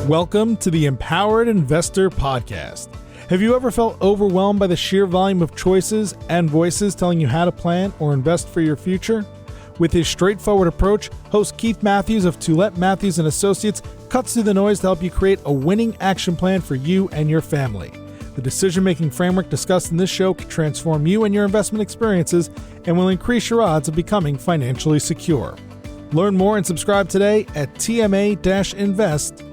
Welcome to the Empowered Investor Podcast. Have you ever felt overwhelmed by the sheer volume of choices and voices telling you how to plan or invest for your future? With his straightforward approach, host Keith Matthews of Toulette Matthews & Associates cuts through the noise to help you create a winning action plan for you and your family. The decision-making framework discussed in this show can transform you and your investment experiences and will increase your odds of becoming financially secure. Learn more and subscribe today at tma-invest.com.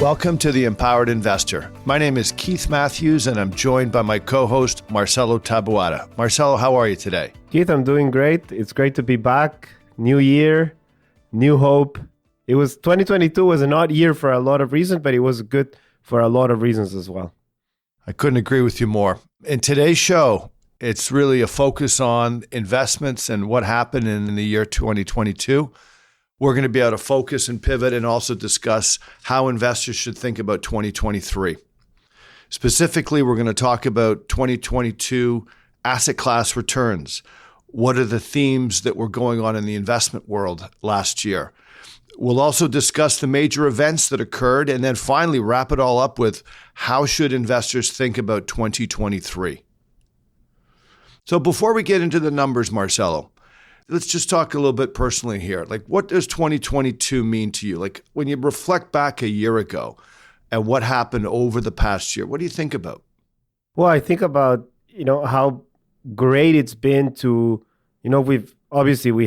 Welcome to the Empowered Investor. My name is Keith Matthews, and I'm joined by my co-host, Marcelo Tabuada. Marcelo, how are you today? Keith, I'm doing great. It's great to be back. New year, new hope. 2022 was an odd year for a lot of reasons, but it was good for a lot of reasons as well. I couldn't agree with you more. In today's show, it's really a focus on investments and what happened in the year 2022. We're going to be able to focus and pivot and also discuss how investors should think about 2023. Specifically, we're going to talk about 2022 asset class returns. What are the themes that were going on in the investment world last year? We'll also discuss the major events that occurred and then finally wrap it all up with how should investors think about 2023. So before we get into the numbers, Marcelo, let's just talk a little bit personally here. Like, what does 2022 mean to you? Like, when you reflect back a year ago and what happened over the past year, what do you think about? Well, I think about, how great it's been to, we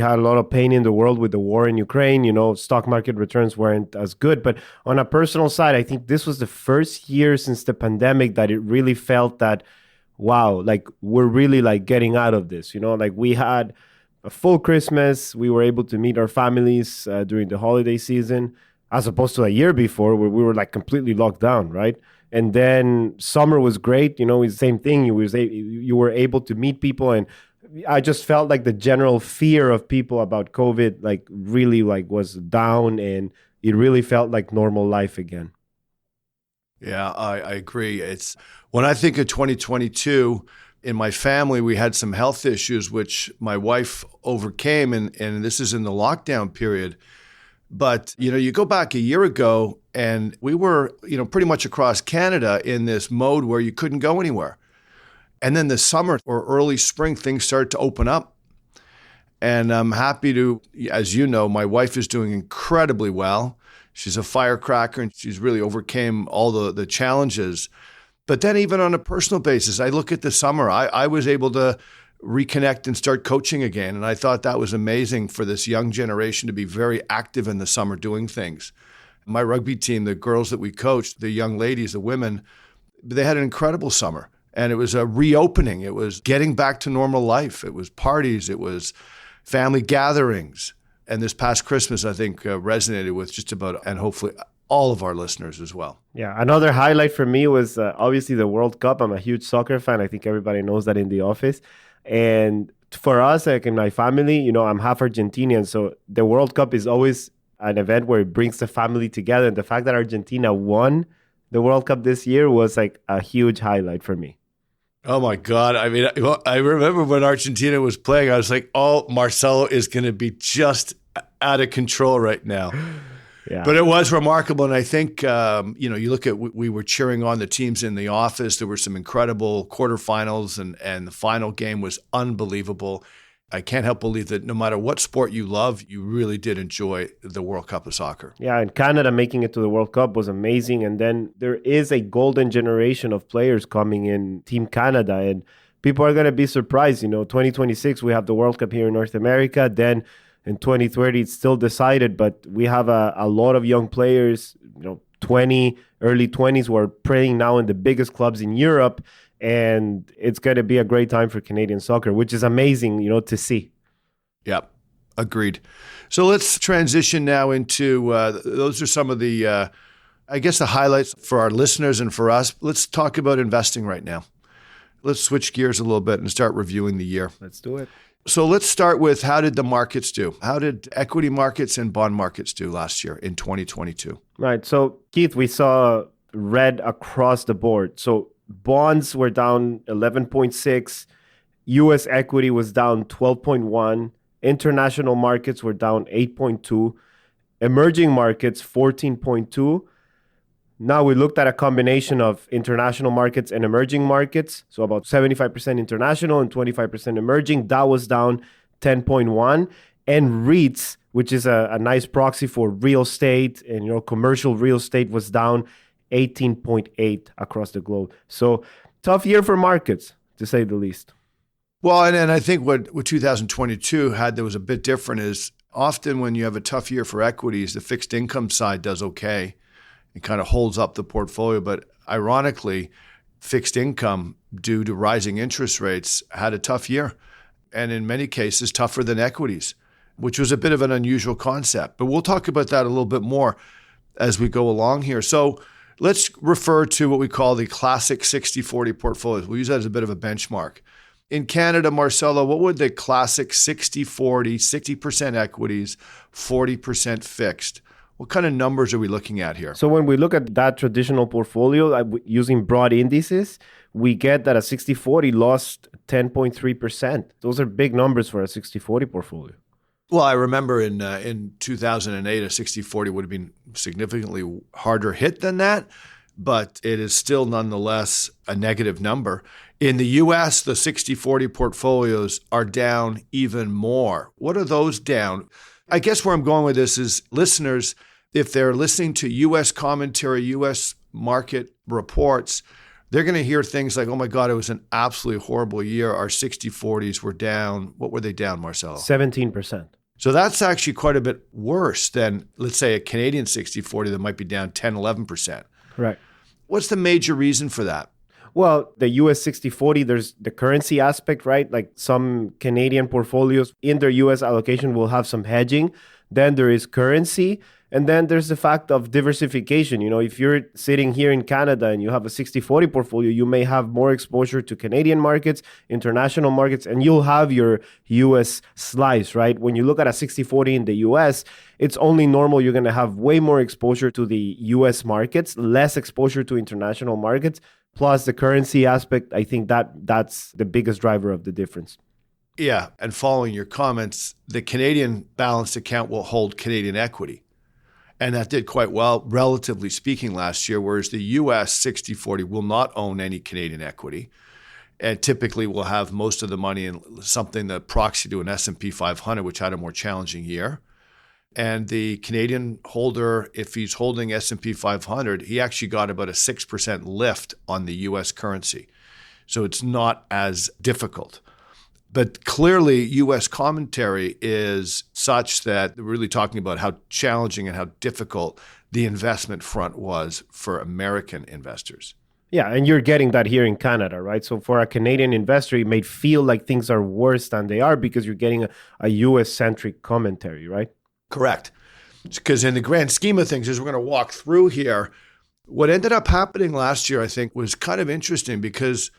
had a lot of pain in the world with the war in Ukraine. Stock market returns weren't as good. But on a personal side, I think this was the first year since the pandemic that it really felt that, wow, like we're really like getting out of this. Like we had a full Christmas. We were able to meet our families during the holiday season, as opposed to a year before where we were like completely locked down, right? And then summer was great. It's the same thing. You were able to meet people, and I just felt like the general fear of people about COVID like really like was down, and it really felt like normal life again. Yeah, I agree. It's when I think of 2022. In my family, we had some health issues, which my wife overcame, and this is in the lockdown period. But, you go back a year ago, and we were, pretty much across Canada in this mode where you couldn't go anywhere. And then the summer or early spring, things started to open up. And I'm happy to, as you know, my wife is doing incredibly well. She's a firecracker, and she's really overcame all the challenges. But then even on a personal basis, I look at the summer, I was able to reconnect and start coaching again. And I thought that was amazing for this young generation to be very active in the summer doing things. My rugby team, the girls that we coached, the young ladies, the women, they had an incredible summer. And it was a reopening. It was getting back to normal life. It was parties. It was family gatherings. And this past Christmas, I think, resonated with just about, and hopefully all of our listeners as well. Yeah, another highlight for me was obviously the World Cup. I'm a huge soccer fan. I think everybody knows that in the office. And for us, like in my family, I'm half Argentinian. So the World Cup is always an event where it brings the family together. And the fact that Argentina won the World Cup this year was like a huge highlight for me. Oh my God. I mean, I remember when Argentina was playing, I was like, oh, Marcelo is going to be just out of control right now. Yeah. But it was remarkable. And I think, you look at, we were cheering on the teams in the office. There were some incredible quarterfinals and the final game was unbelievable. I can't help believe that no matter what sport you love, you really did enjoy the World Cup of soccer. Yeah, and Canada making it to the World Cup was amazing. And then there is a golden generation of players coming in Team Canada. And people are going to be surprised. 2026, we have the World Cup here in North America. Then in 2030, it's still decided, but we have a lot of young players, early 20s who are playing now in the biggest clubs in Europe. And it's going to be a great time for Canadian soccer, which is amazing, to see. Yep, agreed. So let's transition now into, those are some of the, the highlights for our listeners and for us. Let's talk about investing right now. Let's switch gears a little bit and start reviewing the year. Let's do it. So let's start with, how did the markets do? How did equity markets and bond markets do last year in 2022? Right. So, Keith, we saw red across the board. So bonds were down 11.6. U.S. equity was down 12.1. International markets were down 8.2. Emerging markets, 14.2. Now we looked at a combination of international markets and emerging markets. So about 75% international and 25% emerging. That was down 10.1. And REITs, which is a nice proxy for real estate and commercial real estate, was down 18.8 across the globe. So tough year for markets, to say the least. Well, and I think what 2022 had that was a bit different is often when you have a tough year for equities, the fixed income side does okay. It kind of holds up the portfolio. But ironically, fixed income, due to rising interest rates, had a tough year. And in many cases, tougher than equities, which was a bit of an unusual concept. But we'll talk about that a little bit more as we go along here. So let's refer to what we call the classic 60-40 portfolios. We'll use that as a bit of a benchmark. In Canada, Marcelo, what would the classic 60-40, 60% equities, 40% fixed? What kind of numbers are we looking at here? So when we look at that traditional portfolio using broad indices, we get that a 60-40 lost 10.3%. Those are big numbers for a 60-40 portfolio. Well, I remember in 2008, a 60-40 would have been significantly harder hit than that, but it is still nonetheless a negative number. In the U.S., the 60-40 portfolios are down even more. What are those down? I guess where I'm going with this is listeners, if they're listening to U.S. commentary, U.S. market reports, they're going to hear things like, oh my God, it was an absolutely horrible year. Our 60-40s were down. What were they down, Marcelo? 17%. So that's actually quite a bit worse than, let's say, a Canadian 60-40 that might be down 10, 11%. Right. What's the major reason for that? Well, the US 60-40, there's the currency aspect, right? Like some Canadian portfolios in their US allocation will have some hedging. Then there is currency. And then there's the fact of diversification. If you're sitting here in Canada and you have a 60-40 portfolio, you may have more exposure to Canadian markets, international markets, and you'll have your US slice, right? When you look at a 60-40 in the US, it's only normal you're going to have way more exposure to the US markets, less exposure to international markets, plus the currency aspect. I think that's the biggest driver of the difference. Yeah, and following your comments, the Canadian balanced account will hold Canadian equity. And that did quite well, relatively speaking, last year, whereas the U.S. 60-40 will not own any Canadian equity and typically will have most of the money in something that proxy to an S&P 500, which had a more challenging year. And the Canadian holder, if he's holding S&P 500, he actually got about a 6% lift on the U.S. currency. So it's not as difficult. But clearly, U.S. commentary is such that we're really talking about how challenging and how difficult the investment front was for American investors. Yeah, and you're getting that here in Canada, right? So for a Canadian investor, it may feel like things are worse than they are because you're getting a U.S.-centric commentary, right? Correct. Because in the grand scheme of things, as we're going to walk through here, what ended up happening last year, I think, was kind of interesting because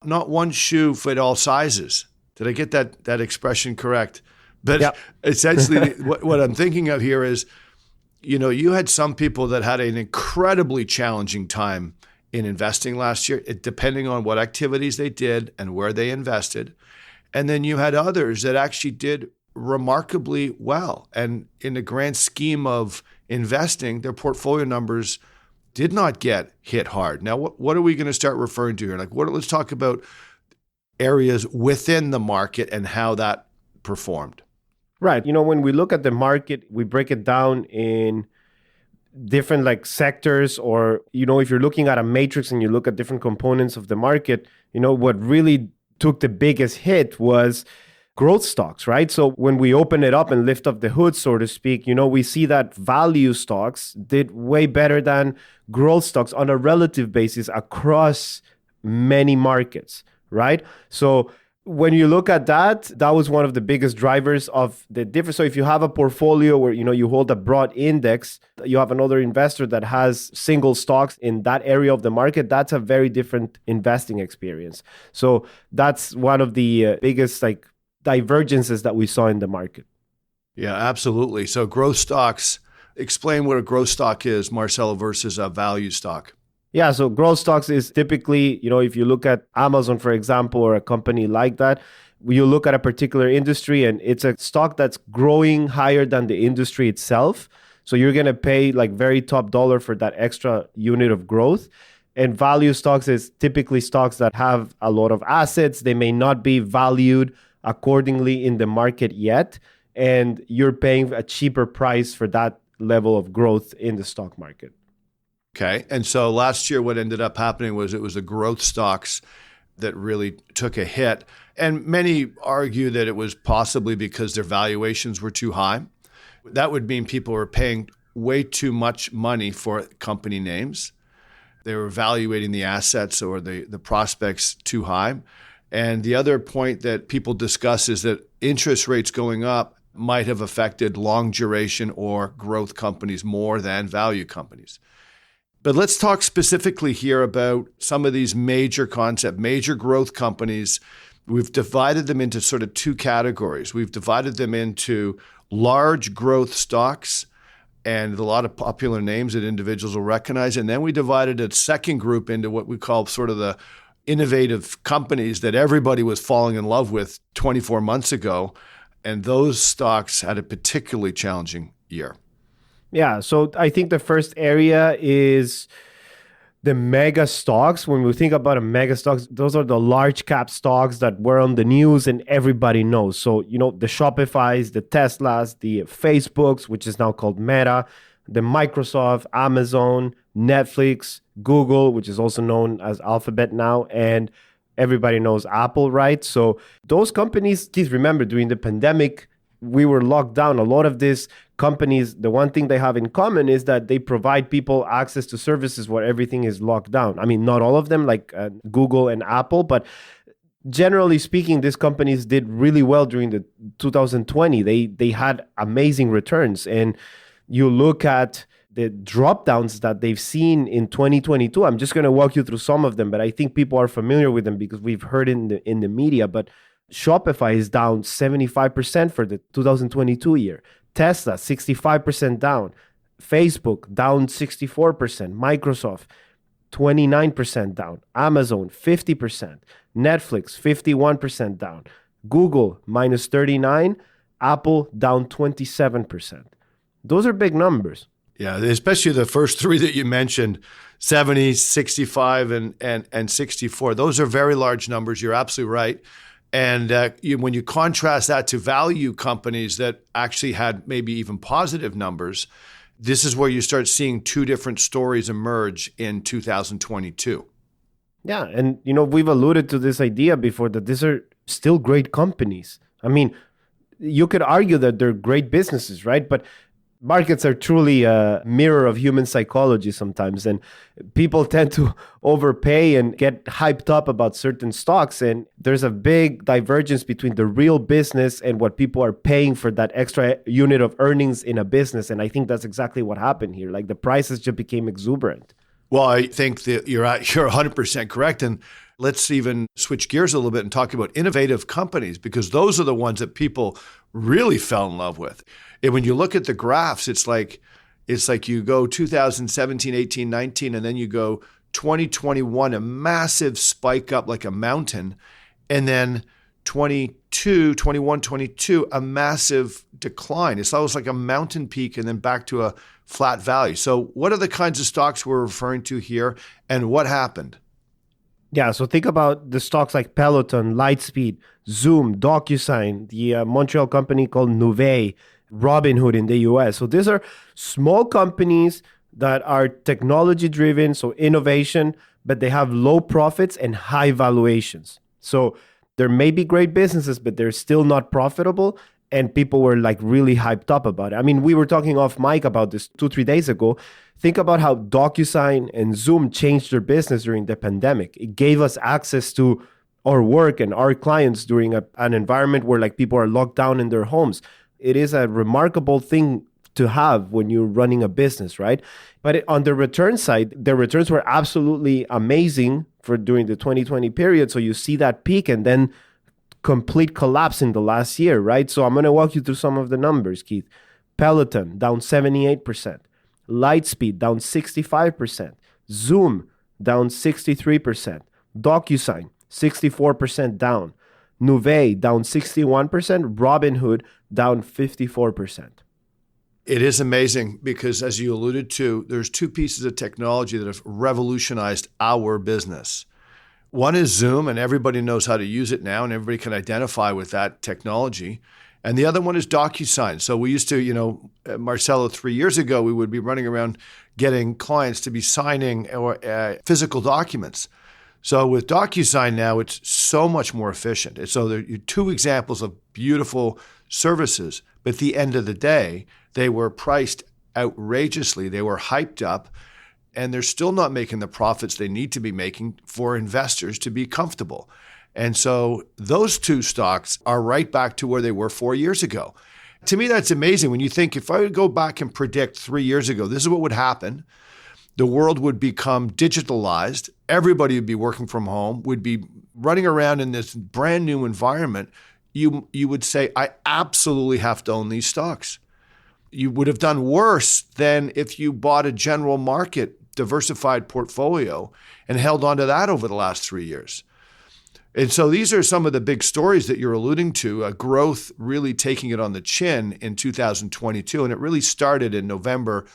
not one shoe fit all sizes. Did I get that expression correct? But yep. Essentially, what I'm thinking of here is, you had some people that had an incredibly challenging time in investing last year, depending on what activities they did and where they invested. And then you had others that actually did remarkably well. And in the grand scheme of investing, their portfolio numbers did not get hit hard. Now, what are we going to start referring to here? Let's talk about areas within the market and how that performed. Right. When we look at the market, we break it down in different sectors, or, if you're looking at a matrix and you look at different components of the market, what really took the biggest hit was growth stocks, right? So when we open it up and lift up the hood, so to speak, we see that value stocks did way better than growth stocks on a relative basis across many markets. Right? So when you look at that was one of the biggest drivers of the difference. So if you have a portfolio where, you hold a broad index, you have another investor that has single stocks in that area of the market, that's a very different investing experience. So that's one of the biggest divergences that we saw in the market. Yeah, absolutely. So growth stocks, explain what a growth stock is, Marcelo, versus a value stock. Yeah, so growth stocks is typically, if you look at Amazon, for example, or a company like that, you look at a particular industry and it's a stock that's growing higher than the industry itself. So you're going to pay like very top dollar for that extra unit of growth. And value stocks is typically stocks that have a lot of assets. They may not be valued accordingly in the market yet. And you're paying a cheaper price for that level of growth in the stock market. Okay. And so last year, what ended up happening was it was the growth stocks that really took a hit. And many argue that it was possibly because their valuations were too high. That would mean people were paying way too much money for company names. They were evaluating the assets or the prospects too high. And the other point that people discuss is that interest rates going up might have affected long duration or growth companies more than value companies. But let's talk specifically here about some of these major growth companies. We've divided them into sort of two categories. We've divided them into large growth stocks and a lot of popular names that individuals will recognize. And then we divided a second group into what we call sort of the innovative companies that everybody was falling in love with 24 months ago. And those stocks had a particularly challenging year. Yeah, so I think the first area is the mega stocks. When we think about a mega stocks, those are the large cap stocks that were on the news and everybody knows. So, the Shopifys, the Teslas, the Facebooks, which is now called Meta, the Microsoft, Amazon, Netflix, Google, which is also known as Alphabet now, and everybody knows Apple, right? So those companies, Keith, remember during the pandemic, we were locked down. A lot of these companies, the one thing they have in common is that they provide people access to services where everything is locked down. I mean, not all of them, like Google and Apple, but generally speaking, these companies did really well during the 2020. They had amazing returns. And you look at the drop downs that they've seen in 2022. I'm just going to walk you through some of them, but I think people are familiar with them because we've heard in the media. But Shopify is down 75% for the 2022 year. Tesla, 65% down. Facebook, down 64%. Microsoft, 29% down. Amazon, 50%. Netflix, 51% down. Google, minus 39%. Apple, down 27%. Those are big numbers. Yeah, especially the first three that you mentioned, 70, 65, and 64. Those are very large numbers. You're absolutely right. And when you contrast that to value companies that actually had maybe even positive numbers, this is where you start seeing two different stories emerge in 2022. Yeah, and we've alluded to this idea before that these are still great companies. I mean, you could argue that they're great businesses, right? But markets are truly a mirror of human psychology sometimes, and people tend to overpay and get hyped up about certain stocks, and there's a big divergence between the real business and what people are paying for that extra unit of earnings in a business, and I think that's exactly what happened here. Like the prices just became exuberant. Well, I think that you're 100% correct, and let's even switch gears a little bit and talk about innovative companies, because those are the ones that people really fell in love with. And when you look at the graphs, it's like you go 2017, 18, 19, and then you go 2021, a massive spike up like a mountain, and then 22, a massive decline. It's almost like a mountain peak and then back to a flat valley. So what are the kinds of stocks we're referring to here, and what happened? Yeah, so think about the stocks like Peloton, Lightspeed, Zoom, DocuSign, the Montreal company called Nuvei, Robinhood in the US. So these are small companies that are technology driven, so innovation, but they have low profits and high valuations. So there may be great businesses, but they're still not profitable. And people were like really hyped up about it. I mean, we were talking off mic about this 2-3 days ago. Think about how DocuSign and Zoom changed their business during the pandemic. It gave us access to our work and our clients during an environment where like people are locked down in their homes. It is a remarkable thing to have when you're running a business, right? But on the return side, the returns were absolutely amazing for during the 2020 period. So you see that peak and then complete collapse in the last year, right? So I'm going to walk you through some of the numbers, Keith. Peloton, down 78%. Lightspeed, down 65%. Zoom, down 63%. DocuSign, 64% down. Nuvei down 61%, Robinhood down 54%. It is amazing because, as you alluded to, there's two pieces of technology that have revolutionized our business. One is Zoom, and everybody knows how to use it now, and everybody can identify with that technology. And the other one is DocuSign. So we used to, Marcelo, 3 years ago, we would be running around getting clients to be signing or physical documents. So with DocuSign now, it's so much more efficient. And so there are two examples of beautiful services, but at the end of the day, they were priced outrageously. They were hyped up, and they're still not making the profits they need to be making for investors to be comfortable. And so those two stocks are right back to where they were 4 years ago. To me, that's amazing. When you think, if I would go back and predict 3 years ago, this is what would happen. The world would become digitalized. Everybody would be working from home, would be running around in this brand new environment. You would say, I absolutely have to own these stocks. You would have done worse than if you bought a general market diversified portfolio and held on to that over the last 3 years. And so these are some of the big stories that you're alluding to, growth really taking it on the chin in 2022. And it really started in November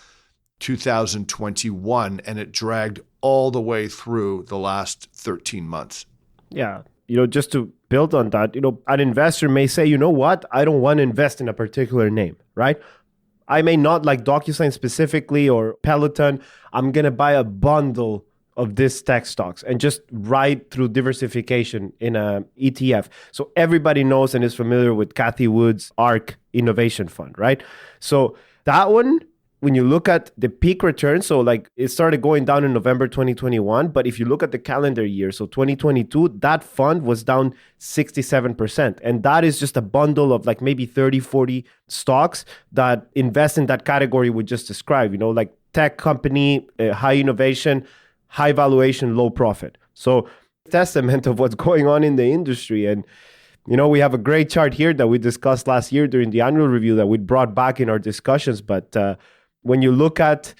2021, and it dragged all the way through the last 13 months. Yeah. Just to build on that, an investor may say, you know what, I don't want to invest in a particular name, right? I may not like DocuSign specifically or Peloton. I'm going to buy a bundle of this tech stocks and just ride through diversification in a ETF. So everybody knows and is familiar with Cathie Wood's Ark Innovation Fund, right? So that one, when you look at the peak return, so like it started going down in November 2021, but if you look at the calendar year, so 2022, that fund was down 67%. And that is just a bundle of like maybe 30, 40 stocks that invest in that category we just described, like tech company, high innovation, high valuation, low profit. So testament of what's going on in the industry. And, we have a great chart here that we discussed last year during the annual review that we brought back in our discussions. But when you look at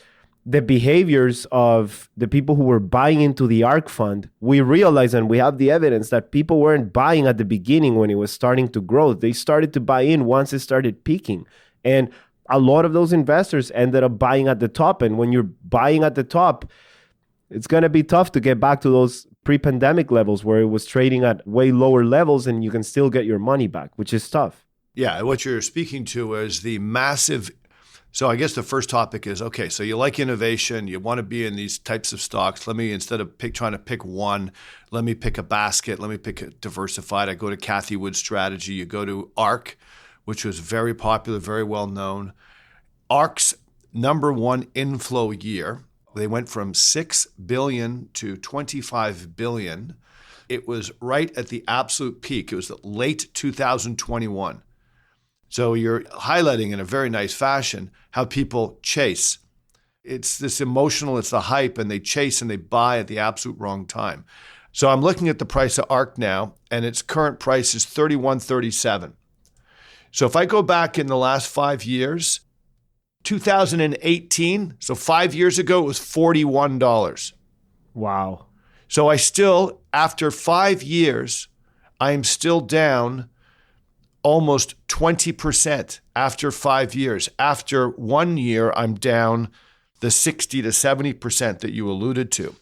the behaviors of the people who were buying into the Ark fund, we realize, and we have the evidence, that people weren't buying at the beginning when it was starting to grow. They started to buy in once it started peaking. And a lot of those investors ended up buying at the top. And when you're buying at the top, it's going to be tough to get back to those pre-pandemic levels where it was trading at way lower levels and you can still get your money back, which is tough. Yeah, what you're speaking to is the massive. So I guess the first topic is, okay, so you like innovation, you want to be in these types of stocks. Let me, instead of trying to pick one, let me pick a basket, let me pick a diversified. I go to Cathie Wood's strategy. You go to Ark, which was very popular, very well known. Ark's number one inflow year, they went from 6 billion to 25 billion. It was right at the absolute peak. It was late 2021. So you're highlighting in a very nice fashion how people chase. It's this emotional, it's the hype, and they chase and they buy at the absolute wrong time. So I'm looking at the price of Ark now, and its current price is $31.37. So if I go back in the last 5 years, 2018, so 5 years ago, it was $41. Wow. So I still, after 5 years, I am still down almost 20% after 5 years. After 1 year, I'm down the 60 to 70% that you alluded to.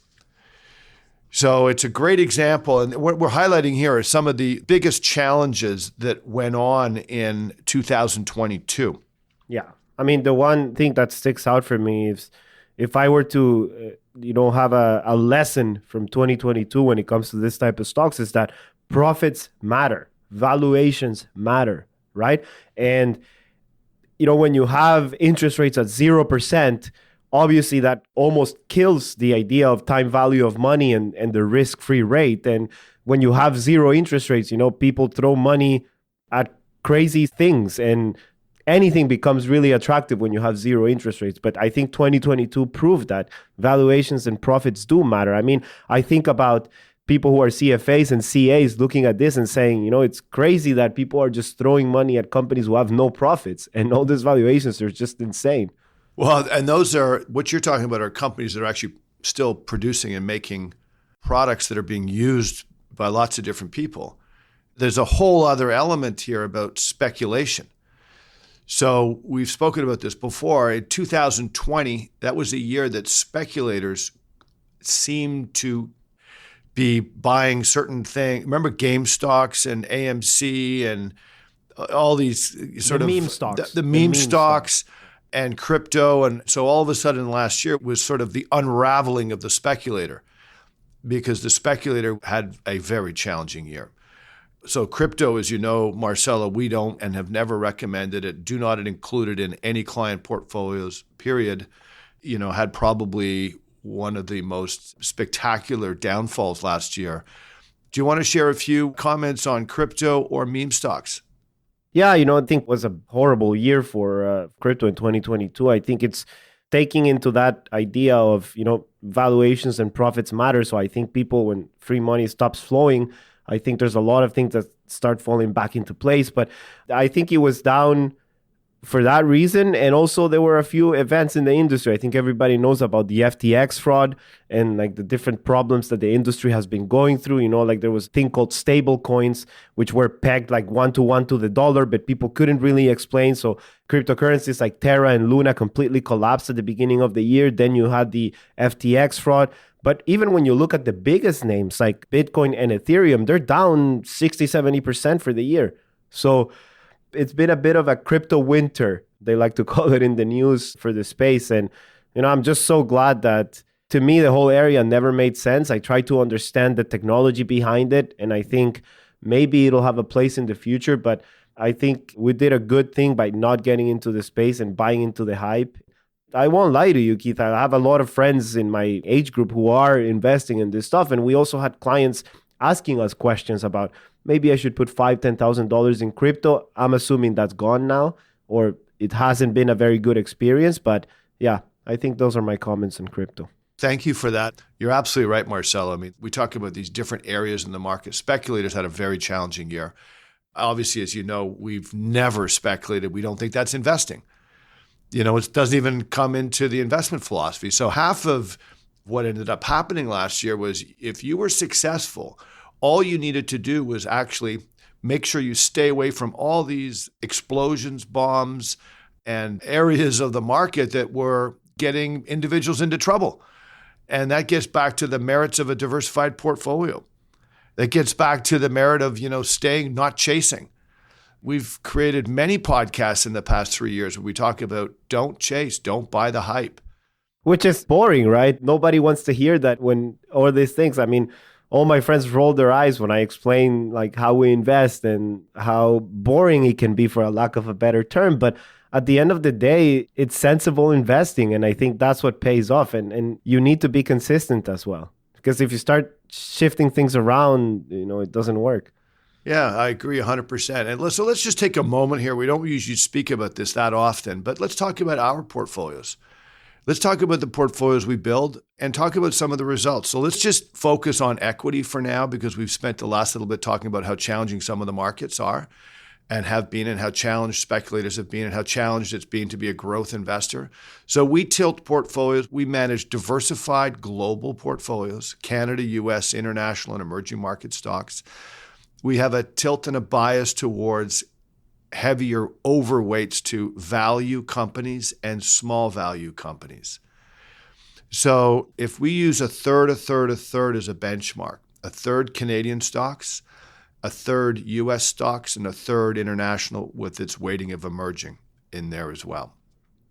So it's a great example. And what we're highlighting here are some of the biggest challenges that went on in 2022. Yeah. I mean, the one thing that sticks out for me is if I were to, have a lesson from 2022 when it comes to this type of stocks, is that profits matter, valuations matter, right? And, when you have interest rates at 0%, obviously that almost kills the idea of time value of money and the risk-free rate. And when you have zero interest rates, people throw money at crazy things, and anything becomes really attractive when you have zero interest rates. But I think 2022 proved that valuations and profits do matter. I mean, I think about people who are CFAs and CAs looking at this and saying, it's crazy that people are just throwing money at companies who have no profits, and all these valuations are just insane. Well, and those are, what you're talking about are companies that are actually still producing and making products that are being used by lots of different people. there's a whole other element here about speculation. So we've spoken about this before. In 2020, that was a year that speculators seemed to be buying certain things. Remember game stocks and AMC and all these sort of meme stocks. The meme stocks and crypto. And so all of a sudden last year was sort of the unraveling of the speculator, because the speculator had a very challenging year. So crypto, as you know, Marcelo, we don't and have never recommended it, do not include it in any client portfolios, period, had probably one of the most spectacular downfalls last year. Do you want to share a few comments on crypto or meme stocks? Yeah, I think it was a horrible year for crypto in 2022. I think it's taking into that idea of, valuations and profits matter. So I think people, when free money stops flowing, I think there's a lot of things that start falling back into place. But I think it was down for that reason. And also there were a few events in the industry. I think everybody knows about the FTX fraud and like the different problems that the industry has been going through. Like there was a thing called stable coins, which were pegged like 1-to-1 to the dollar, but people couldn't really explain. So cryptocurrencies like Terra and Luna completely collapsed at the beginning of the year. Then you had the FTX fraud. But even when you look at the biggest names like Bitcoin and Ethereum, they're down 60-70% for the year. So it's been a bit of a crypto winter, they like to call it in the news, for the space. And, I'm just so glad that, to me, the whole area never made sense. I tried to understand the technology behind it, and I think maybe it'll have a place in the future. But I think we did a good thing by not getting into the space and buying into the hype. I won't lie to you, Keith. I have a lot of friends in my age group who are investing in this stuff. And we also had clients asking us questions about, maybe I should put $5,000, $10,000 in crypto. I'm assuming that's gone now, or it hasn't been a very good experience. But yeah, I think those are my comments on crypto. Thank you for that. You're absolutely right, Marcelo. I mean, we talk about these different areas in the market. Speculators had a very challenging year. Obviously, as you know, we've never speculated. We don't think that's investing. It doesn't even come into the investment philosophy. So half of what ended up happening last year was, if you were successful, all you needed to do was actually make sure you stay away from all these explosions, bombs, and areas of the market that were getting individuals into trouble. And that gets back to the merits of a diversified portfolio. That gets back to the merit of, staying, not chasing. We've created many podcasts in the past 3 years where we talk about don't chase, don't buy the hype. Which is boring, right? Nobody wants to hear that when all these things. I mean, all my friends roll their eyes when I explain like how we invest and how boring it can be, for a lack of a better term. But at the end of the day, it's sensible investing. And I think that's what pays off. And you need to be consistent as well. Because if you start shifting things around, it doesn't work. Yeah, I agree 100%. And so let's just take a moment here. We don't usually speak about this that often, but let's talk about our portfolios. Let's talk about the portfolios we build and talk about some of the results. So let's just focus on equity for now, because we've spent the last little bit talking about how challenging some of the markets are and have been, and how challenged speculators have been, and how challenged it's been to be a growth investor. So we tilt portfolios. We manage diversified global portfolios, Canada, US, international, and emerging market stocks. We have a tilt and a bias towards heavier overweights to value companies and small value companies. So if we use a third as a benchmark, a third Canadian stocks, a third US stocks, and a third international with its weighting of emerging in there as well.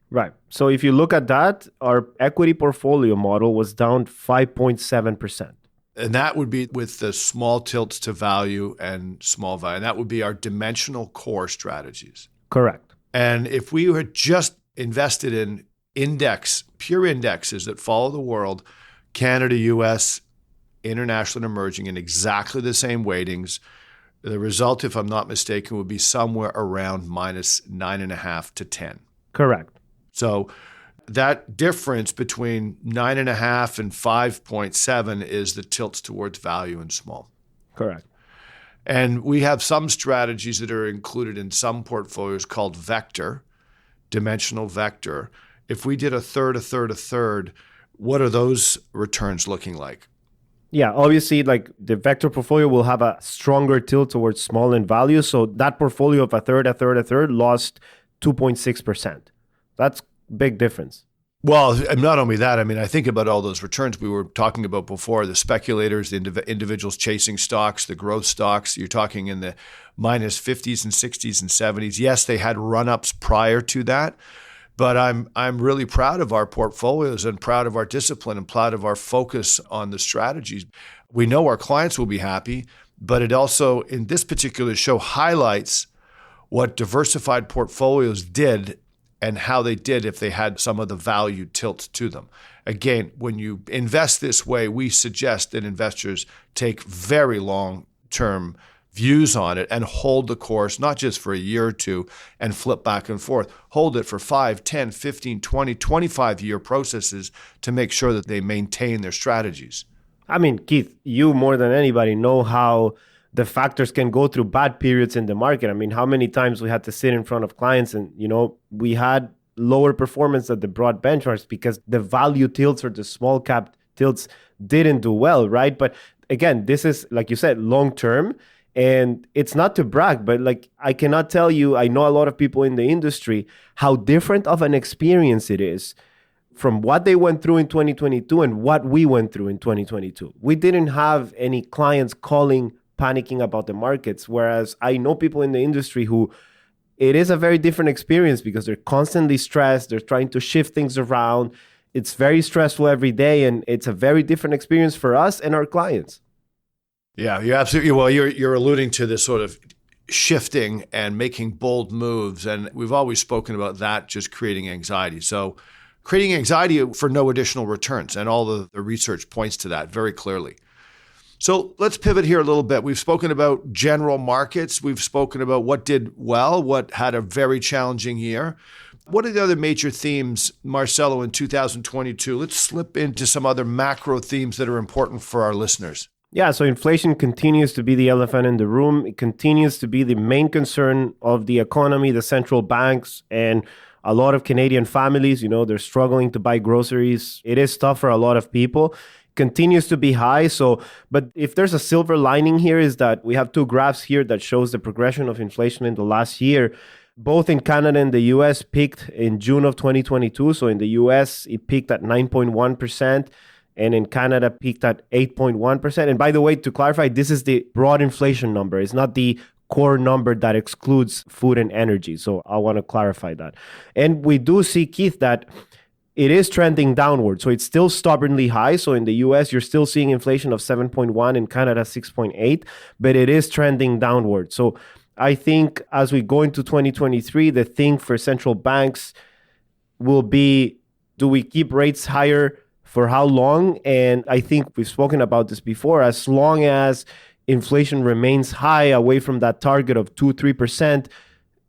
Right. So if you look at that, our equity portfolio model was down 5.7%. And that would be with the small tilts to value and small value. And that would be our dimensional core strategies. Correct. And if we had just invested in pure indexes that follow the world, Canada, US, international, and emerging, in exactly the same weightings, the result, if I'm not mistaken, would be somewhere around minus 9.5 to 10. Correct. So that difference between 9.5 and 5.7 is the tilts towards value and small. Correct. And we have some strategies that are included in some portfolios called vector, dimensional vector. If we did a third, what are those returns looking like? Yeah, obviously, like the vector portfolio will have a stronger tilt towards small in value. So that portfolio of a third lost 2.6%. That's big difference. Well, and not only that, I mean, I think about all those returns we were talking about before, the speculators, the individuals chasing stocks, the growth stocks. You're talking in the minus 50s and 60s and 70s. Yes, they had run-ups prior to that, but I'm really proud of our portfolios and proud of our discipline and proud of our focus on the strategies. We know our clients will be happy, but it also, in this particular show, highlights what diversified portfolios did and how they did if they had some of the value tilt to them. Again, when you invest this way, we suggest that investors take very long-term views on it and hold the course, not just for a year or two and flip back and forth. Hold it for 5, 10, 15, 20, 25-year processes to make sure that they maintain their strategies. I mean, Keith, you more than anybody know how the factors can go through bad periods in the market. I mean, how many times we had to sit in front of clients and, we had lower performance at the broad benchmarks because the value tilts or the small cap tilts didn't do well, right? But again, this is, like you said, long term. And it's not to brag, but like I cannot tell you, I know a lot of people in the industry, how different of an experience it is from what they went through in 2022 and what we went through in 2022. We didn't have any clients calling panicking about the markets. Whereas I know people in the industry who it is a very different experience because they're constantly stressed. They're trying to shift things around. It's very stressful every day. And it's a very different experience for us and our clients. Yeah, you're absolutely, well, you're alluding to this sort of shifting and making bold moves. And we've always spoken about that just creating anxiety. So creating anxiety for no additional returns. And all the research points to that very clearly. So let's pivot here a little bit. We've spoken about general markets. We've spoken about what did well, what had a very challenging year. What are the other major themes, Marcelo, in 2022? Let's slip into some other macro themes that are important for our listeners. Yeah, so inflation continues to be the elephant in the room. It continues to be the main concern of the economy, the central banks, and a lot of Canadian families. They're struggling to buy groceries. It is tough for a lot of people. Continues to be high. But if there's a silver lining here is that we have two graphs here that shows the progression of inflation in the last year. Both in Canada and the US peaked in June of 2022. So in the US, it peaked at 9.1%. And in Canada, peaked at 8.1%. And by the way, to clarify, this is the broad inflation number. It's not the core number that excludes food and energy. So I want to clarify that. And we do see, Keith, that it is trending downward. So it's still stubbornly high. So in the US, you're still seeing inflation of 7.1, in Canada, 6.8, but it is trending downward. So I think as we go into 2023, the thing for central banks will be, do we keep rates higher for how long? And I think we've spoken about this before. As long as inflation remains high away from that target of 2-3%,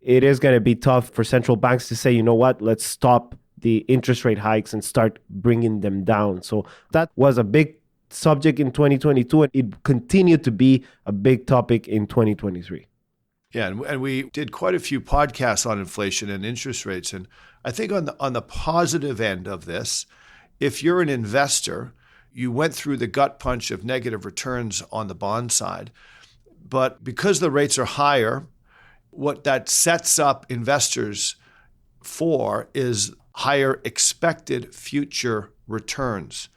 it is going to be tough for central banks to say, you know what, let's stop the interest rate hikes and start bringing them down. So that was a big subject in 2022, and it continued to be a big topic in 2023. Yeah, and we did quite a few podcasts on inflation and interest rates. And I think on the positive end of this, if you're an investor, you went through the gut punch of negative returns on the bond side. But because the rates are higher, what that sets up investors for is higher expected future returns.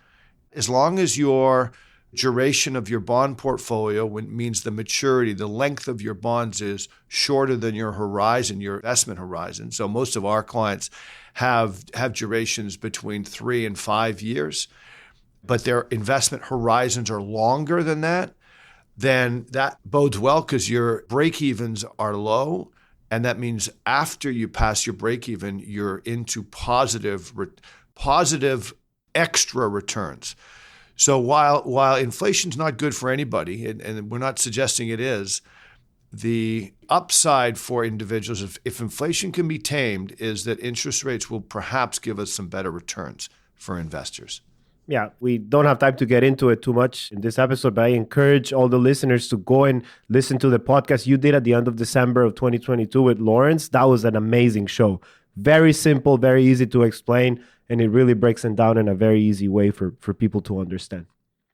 As long as your duration of your bond portfolio means the maturity, the length of your bonds is shorter than your horizon, your investment horizon. So most of our clients have durations between 3 and 5 years, but their investment horizons are longer than that, then that bodes well because your break-evens are low. And that means after you pass your break-even, you're into positive extra returns. So while inflation's not good for anybody, and we're not suggesting it is, the upside for individuals, if inflation can be tamed, is that interest rates will perhaps give us some better returns for investors. Yeah, we don't have time to get into it too much in this episode, but I encourage all the listeners to go and listen to the podcast you did at the end of December of 2022 with Lawrence. That was an amazing show. Very simple, very easy to explain, and it really breaks it down in a very easy way for people to understand.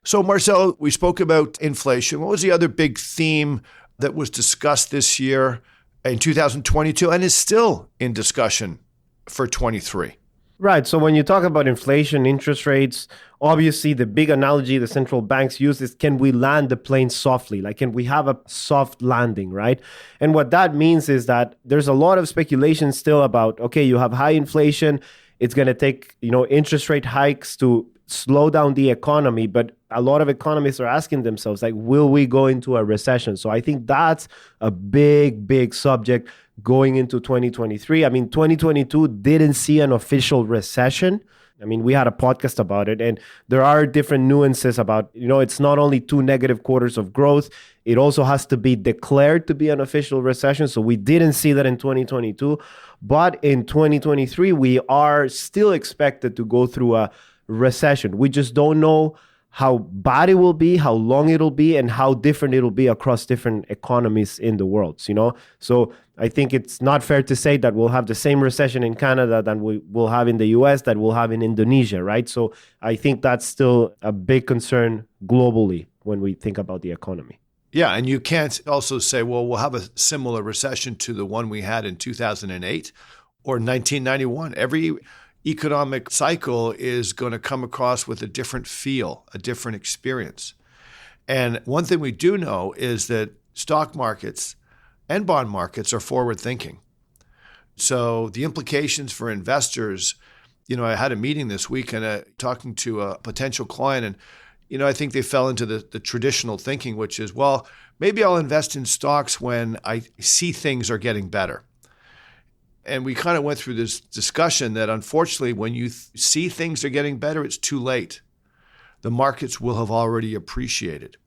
So, Marcelo, we spoke about inflation. What was the other big theme that was discussed this year in 2022 and is still in discussion for 23? Right. So when you talk about inflation, interest rates, obviously the big analogy the central banks use is, can we land the plane softly? Like, can we have a soft landing, right? And what that means is that there's a lot of speculation still about, okay, you have high inflation. It's going to take, interest rate hikes to slow down the economy. But a lot of economists are asking themselves, like, will we go into a recession? So I think that's a big, big subject going into 2023. I mean, 2022 didn't see an official recession. I mean, we had a podcast about it, and there are different nuances about, it's not only 2 negative quarters of growth, it also has to be declared to be an official recession. So we didn't see that in 2022. But in 2023, we are still expected to go through a recession. We just don't know how bad it will be, how long it'll be, and how different it'll be across different economies in the world, So I think it's not fair to say that we'll have the same recession in Canada that we will have in the US, that we'll have in Indonesia, right? So I think that's still a big concern globally when we think about the economy. Yeah, and you can't also say, well, we'll have a similar recession to the one we had in 2008 or 1991. Every economic cycle is going to come across with a different feel, a different experience. And one thing we do know is that stock markets and bond markets are forward thinking. So the implications for investors, I had a meeting this week and talking to a potential client, and I think they fell into the traditional thinking, which is, well, maybe I'll invest in stocks when I see things are getting better. And we kind of went through this discussion that, unfortunately, when you see things are getting better, it's too late. The markets will have already appreciated.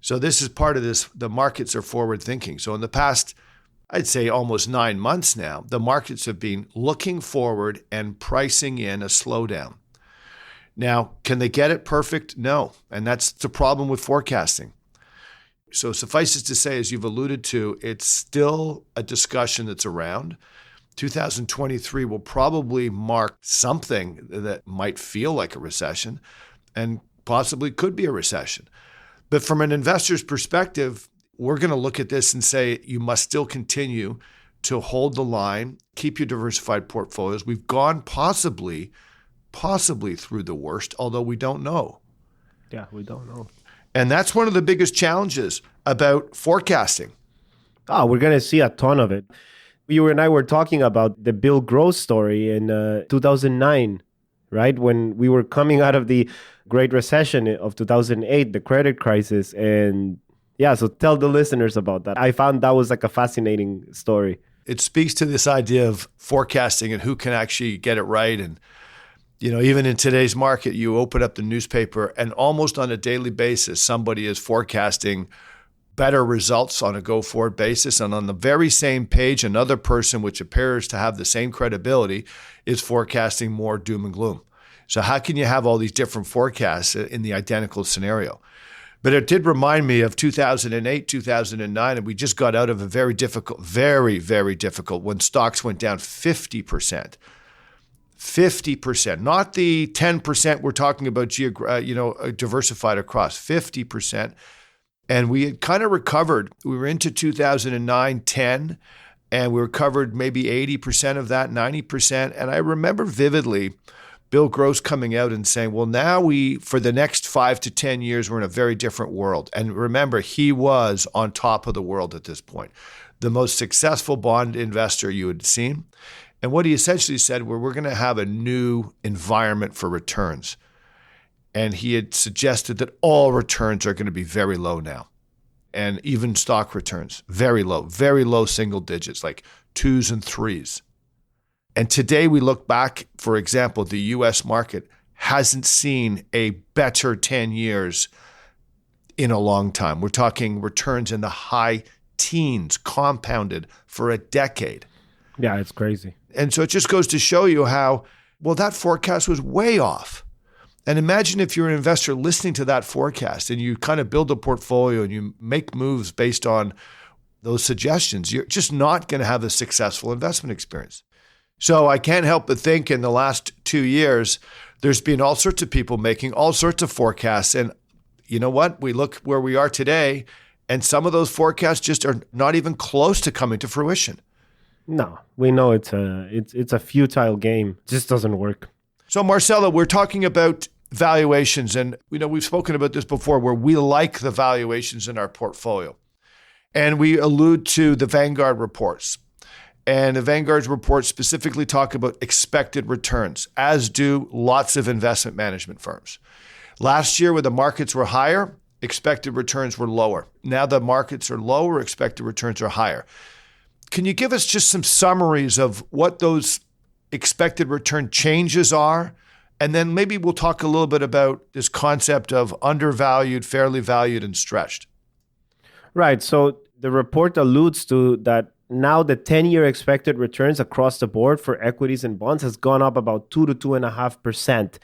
So this is part of this. The markets are forward thinking. So in the past, I'd say almost 9 months now, the markets have been looking forward and pricing in a slowdown. Now, can they get it perfect? No. And that's the problem with forecasting. So suffice it to say, as you've alluded to, it's still a discussion that's around. 2023 will probably mark something that might feel like a recession and possibly could be a recession. But from an investor's perspective, we're going to look at this and say you must still continue to hold the line, keep your diversified portfolios. We've gone possibly through the worst, although we don't know. Yeah, we don't know. And that's one of the biggest challenges about forecasting. We're going to see a ton of it. You and I were talking about the Bill Gross story in 2009, right? When we were coming out of the Great Recession of 2008, the credit crisis. And yeah, so tell the listeners about that. I found that was like a fascinating story. It speaks to this idea of forecasting and who can actually get it right. And, even in today's market, you open up the newspaper and almost on a daily basis, somebody is forecasting better results on a go-forward basis. And on the very same page, another person, which appears to have the same credibility, is forecasting more doom and gloom. So how can you have all these different forecasts in the identical scenario? But it did remind me of 2008, 2009, and we just got out of a very difficult, very, very difficult, when stocks went down 50%. 50%, not the 10% we're talking about, diversified across, 50%. And we had kind of recovered. We were into 2009, 10, and we recovered maybe 80% of that, 90%. And I remember vividly Bill Gross coming out and saying, well, now for the next 5 to 10 years, we're in a very different world. And remember, he was on top of the world at this point, the most successful bond investor you had seen. And what he essentially said, we're going to have a new environment for returns. And he had suggested that all returns are going to be very low now. And even stock returns, very low single digits, like 2s and 3s. And today we look back, for example, the US market hasn't seen a better 10 years in a long time. We're talking returns in the high teens, compounded for a decade. Yeah, it's crazy. And so it just goes to show you how, that forecast was way off. And imagine if you're an investor listening to that forecast and you kind of build a portfolio and you make moves based on those suggestions, you're just not going to have a successful investment experience. So I can't help but think in the last 2 years, there's been all sorts of people making all sorts of forecasts. And you know what? We look where we are today, and some of those forecasts just are not even close to coming to fruition. No, we know it's a futile game. It just doesn't work. So Marcelo, we're talking about valuations, and we've spoken about this before, where we like the valuations in our portfolio. And we allude to the Vanguard reports. And the Vanguard's reports specifically talk about expected returns, as do lots of investment management firms. Last year, when the markets were higher, expected returns were lower. Now the markets are lower, expected returns are higher. Can you give us just some summaries of what those expected return changes are? And then maybe we'll talk a little bit about this concept of undervalued, fairly valued, and stretched. Right. So the report alludes to that now the 10-year expected returns across the board for equities and bonds has gone up about 2 to 2.5%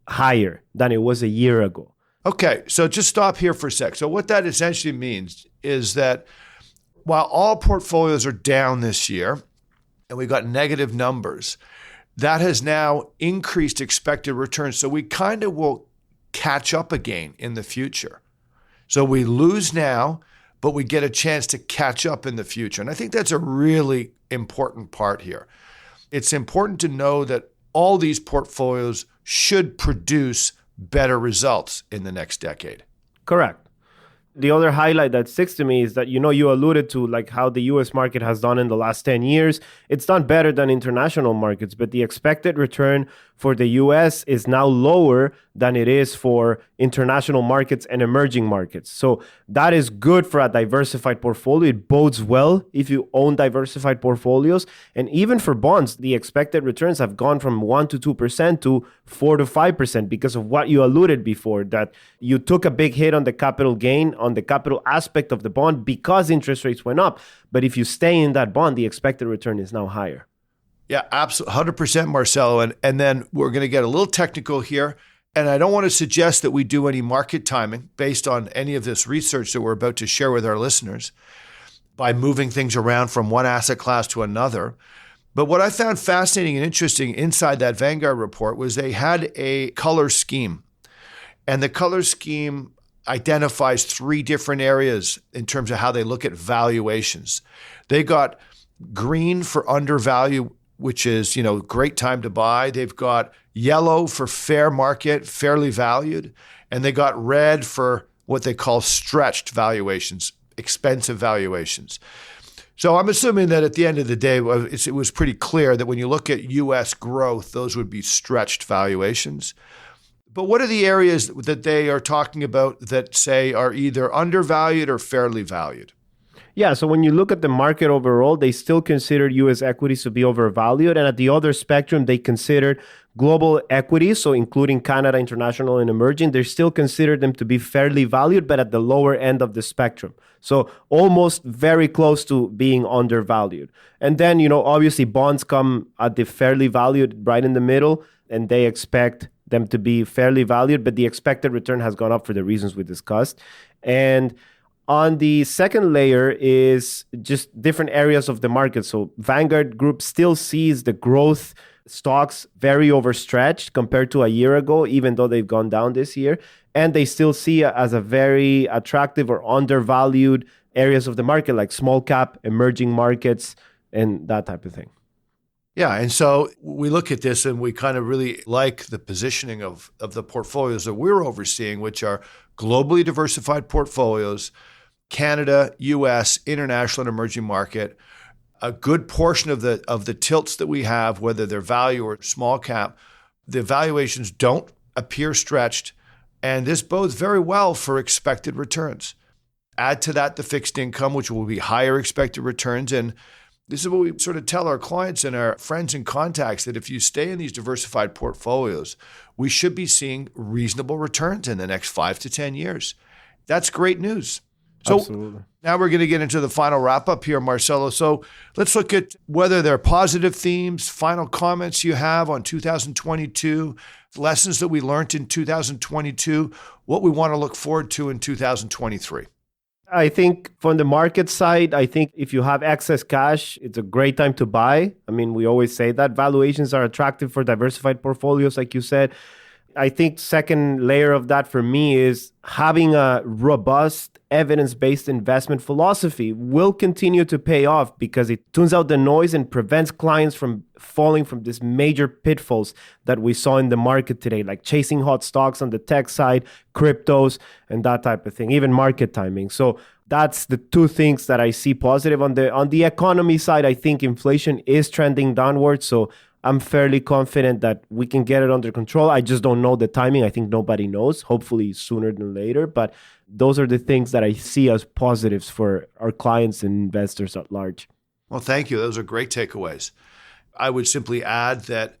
higher than it was a year ago. Okay, so just stop here for a sec. So what that essentially means is that while all portfolios are down this year, and we got negative numbers, that has now increased expected returns. So we kind of will catch up again in the future. So we lose now, but we get a chance to catch up in the future. And I think that's a really important part here. It's important to know that all these portfolios should produce better results in the next decade. Correct. The other highlight that sticks to me is that, you alluded to like how the US market has done in the last 10 years. It's done better than international markets, but the expected return for the US is now lower than it is for international markets and emerging markets. So that is good for a diversified portfolio. It bodes well if you own diversified portfolios. And even for bonds, the expected returns have gone from 1 to 2% to 4 to 5% because of what you alluded before, that you took a big hit on the capital gain, on the capital aspect of the bond because interest rates went up. But if you stay in that bond, the expected return is now higher. Yeah, absolutely. 100%, Marcelo. And then we're going to get a little technical here. And I don't want to suggest that we do any market timing based on any of this research that we're about to share with our listeners by moving things around from one asset class to another. But what I found fascinating and interesting inside that Vanguard report was they had a color scheme. And the color scheme identifies 3 different areas in terms of how they look at valuations. They got green for undervalued, which is, great time to buy. They've got yellow for fair market, fairly valued. And they got red for what they call stretched valuations, expensive valuations. So I'm assuming that at the end of the day, it was pretty clear that when you look at U.S. growth, those would be stretched valuations. But what are the areas that they are talking about that say are either undervalued or fairly valued? Yeah, so when you look at the market overall, they still consider U.S. equities to be overvalued. And at the other spectrum, they considered global equities, so including Canada, international, and emerging. They still consider them to be fairly valued, but at the lower end of the spectrum. So almost very close to being undervalued. And then, obviously bonds come at the fairly valued right in the middle, and they expect them to be fairly valued, but the expected return has gone up for the reasons we discussed. And on the second layer is just different areas of the market. So Vanguard Group still sees the growth stocks very overstretched compared to a year ago, even though they've gone down this year. And they still see it as a very attractive or undervalued areas of the market, like small cap, emerging markets, and that type of thing. Yeah, and so we look at this and we kind of really like the positioning of the portfolios that we're overseeing, which are globally diversified portfolios, Canada, U.S., international and emerging market. A good portion of the tilts that we have, whether they're value or small cap, the valuations don't appear stretched, and this bodes very well for expected returns. Add to that the fixed income, which will be higher expected returns, and this is what we sort of tell our clients and our friends and contacts, that if you stay in these diversified portfolios, we should be seeing reasonable returns in the next 5 to 10 years. That's great news. So Absolutely. Now we're going to get into the final wrap up here, Marcelo. So let's look at whether there are positive themes, final comments you have on 2022, lessons that we learned in 2022, what we want to look forward to in 2023. I think from the market side, I think if you have excess cash, it's a great time to buy. I mean, we always say that valuations are attractive for diversified portfolios, like you said. I think second layer of that for me is having a robust evidence-based investment philosophy will continue to pay off because it tunes out the noise and prevents clients from falling from these major pitfalls that we saw in the market today, like chasing hot stocks on the tech side, cryptos, and that type of thing, even market timing. So that's the two things that I see positive. On the economy side, I think inflation is trending downwards. So I'm fairly confident that we can get it under control. I just don't know the timing. I think nobody knows, hopefully sooner than later. But those are the things that I see as positives for our clients and investors at large. Well, thank you. Those are great takeaways. I would simply add that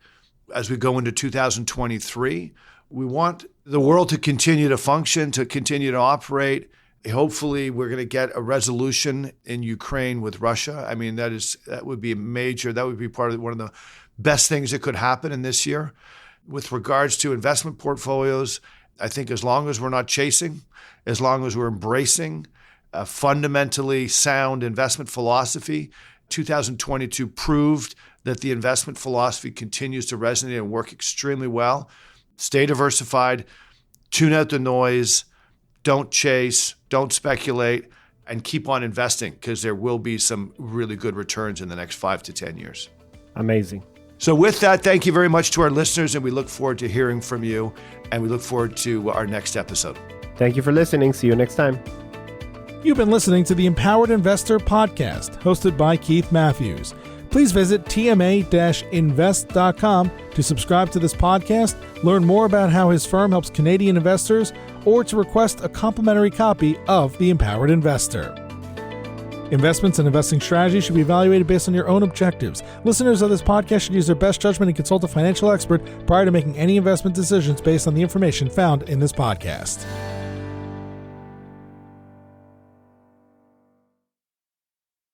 as we go into 2023, we want the world to continue to function, to continue to operate. Hopefully, we're going to get a resolution in Ukraine with Russia. I mean, that would be part of one of the best things that could happen in this year. With regards to investment portfolios, I think as long as we're not chasing, as long as we're embracing a fundamentally sound investment philosophy, 2022 proved that the investment philosophy continues to resonate and work extremely well. Stay diversified, tune out the noise, don't chase, don't speculate, and keep on investing because there will be some really good returns in the next 5 to 10 years. Amazing. So with that, thank you very much to our listeners, and we look forward to hearing from you, and we look forward to our next episode. Thank you for listening. See you next time. You've been listening to the Empowered Investor Podcast, hosted by Keith Matthews. Please visit tma-invest.com to subscribe to this podcast, learn more about how his firm helps Canadian investors, or to request a complimentary copy of The Empowered Investor. Investments and investing strategies should be evaluated based on your own objectives. Listeners of this podcast should use their best judgment and consult a financial expert prior to making any investment decisions based on the information found in this podcast.